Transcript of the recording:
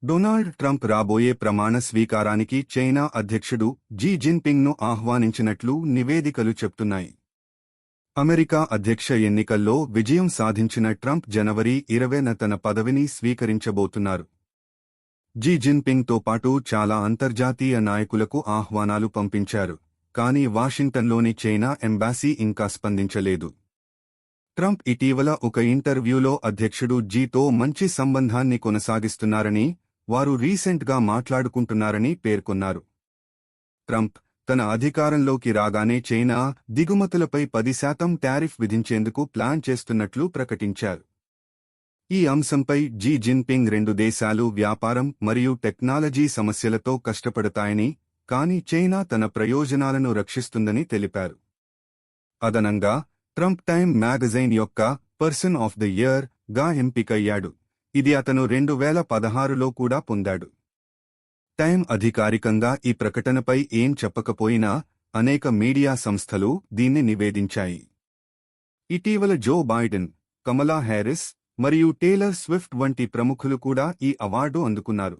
Donald Trump రాబోయే ప్రమాణ స్వీకారానికి China అధ్యక్షుడు జీ జిన్పింగ్ను ఆహ్వానించినట్లు నివేదికలు చెప్తున్నాయి. అమెరికా అధ్యక్ష ఎన్నికల్లో విజయం సాధించిన ట్రంప్ జనవరి 20న తన పదవిని స్వీకరించబోతున్నారు. జీ జిన్పింగ్తో పాటు చాలా అంతర్జాతీయ నాయకులకు ఆహ్వానాలు పంపించారు, కానీ వాషింగ్టన్లోని చైనా ఎంబాసీ ఇంకా స్పందించలేదు. ట్రంప్ ఇటీవల ఒక ఇంటర్వ్యూలో అధ్యక్షుడు జీతో మంచి సంబంధాన్ని కొనసాగిస్తున్నారని, వారు రీసెంట్గా మాట్లాడుకుంటున్నారని పేర్కొన్నారు. ట్రంప్ తన అధికారంలోకి రాగానే చైనా దిగుమతులపై 10% టారిఫ్ విధించేందుకు ప్లాన్ చేస్తున్నట్లు ప్రకటించారు. ఈ అంశంపై జీ జిన్పింగ్ రెండు దేశాలు వ్యాపారం మరియు టెక్నాలజీ సమస్యలతో కష్టపడతాయని, కానీ చైనా తన ప్రయోజనాలను రక్షిస్తుందని తెలిపారు. అదనంగా, ట్రంప్ టైమ్ మ్యాగజైన్ యొక్క పర్సన్ ఆఫ్ ద ఇయర్ గా ఎంపికయ్యాడు, ఇది అతను 2016లో కూడా పొందాడు. టైమ్ అధికారికంగా ఈ ప్రకటనపై ఏం చెప్పకపోయినా, అనేక మీడియా సంస్థలు దీన్ని నివేదించాయి. ఇటీవల జో బైడెన్, కమలా హ్యారిస్ మరియు టేలర్ స్విఫ్ట్ వంటి ప్రముఖులు కూడా ఈ అవార్డు అందుకున్నారు.